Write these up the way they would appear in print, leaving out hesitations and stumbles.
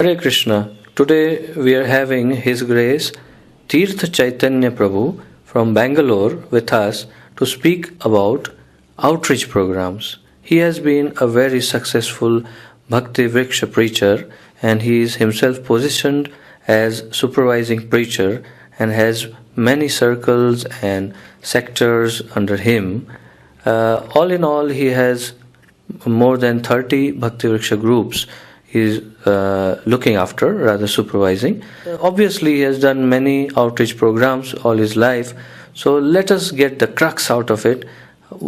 Hare Krishna. Today we are having His Grace Tirtha Chaitanya Prabhu from Bangalore with us to speak about outreach programs. He has been a very successful Bhakti Vriksha preacher, and he is himself positioned as supervising preacher and has many circles and sectors under him. All in all, he has more than 30 Bhakti Vriksha groups he is looking after, rather supervising. Obviously, he has done many outreach programs all his life. So let us get the crux out of it,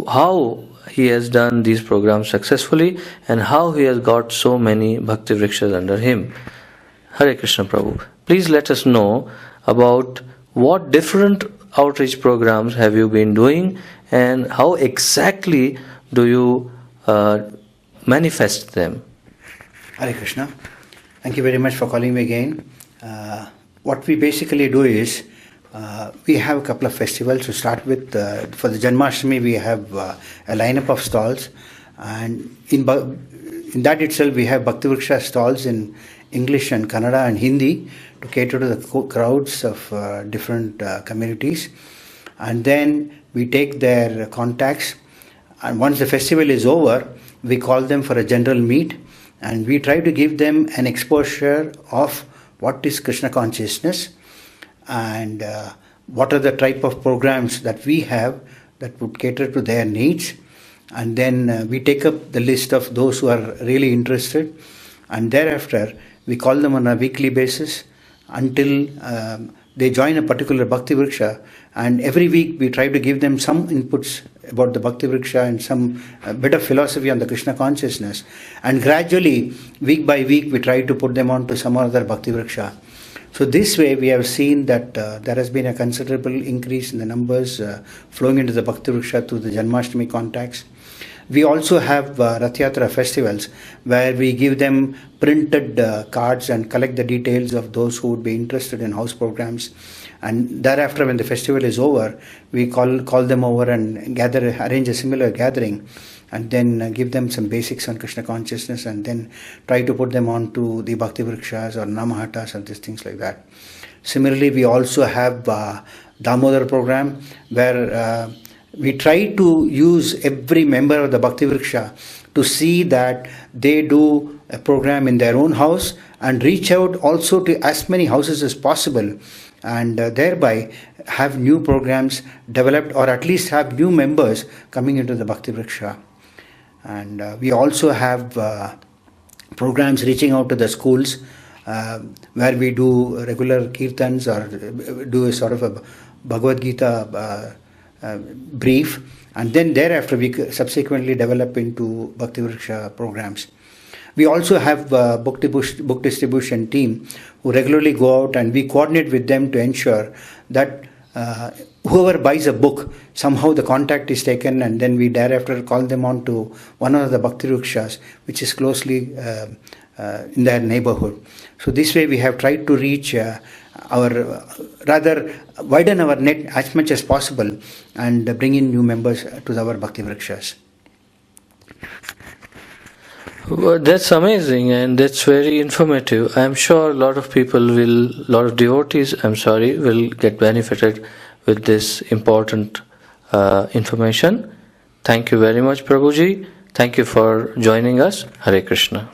how he has done these programs successfully and how he has got so many Bhakti Vrikshas under him. Hare Krishna Prabhu. Please let us know about what different outreach programs have you been doing and how exactly do you manifest them. Hare Krishna. Thank you very much for calling me again. What we basically do is, we have a couple of festivals to start with. For the Janmashtami, we have a lineup of stalls, and in that itself, we have Bhakti Vriksha stalls in English and Kannada and Hindi to cater to the crowds of different communities. And then we take their contacts, and once the festival is over, we call them for a general meet, and we try to give them an exposure of what is Krishna consciousness and what are the type of programs that we have that would cater to their needs. And then we take up the list of those who are really interested, and thereafter we call them on a weekly basis until they join a particular Bhakti Vriksha, and every week we try to give them some inputs about the Bhakti Vriksha and some bit of philosophy on the Krishna consciousness, and gradually week by week we try to put them on to some other Bhakti Vriksha. So this way we have seen that there has been a considerable increase in the numbers flowing into the Bhakti Vriksha through the Janmashtami contacts. We also have Rath Yatra festivals where we give them printed cards and collect the details of those who would be interested in house programs. And thereafter, when the festival is over, we call them over and arrange a similar gathering, and then give them some basics on Krishna consciousness, and then try to put them on to the Bhakti Vrikshas or Namahatas and these things like that. Similarly, we also have Damodar program where we try to use every member of the Bhakti Vriksha to see that they do a program in their own house and reach out also to as many houses as possible, and thereby have new programs developed, or at least have new members coming into the Bhakti Vriksha. And we also have programs reaching out to the schools where we do regular kirtans or do a sort of a Bhagavad Gita brief, and then thereafter we subsequently develop into Bhakti Vriksha programs. We also have a book distribution team who regularly go out, and we coordinate with them to ensure that whoever buys a book, somehow the contact is taken, and then we thereafter call them on to one of the Bhakti Vrikshas which is closely in their neighborhood. So this way we have tried to reach rather widen our net as much as possible and bring in new members to our Bhakti Vrikshas. Well, that's amazing, and that's very informative. I'm sure a lot of devotees, will get benefited with this important information. Thank you very much, Prabhuji. Thank you for joining us. Hare Krishna.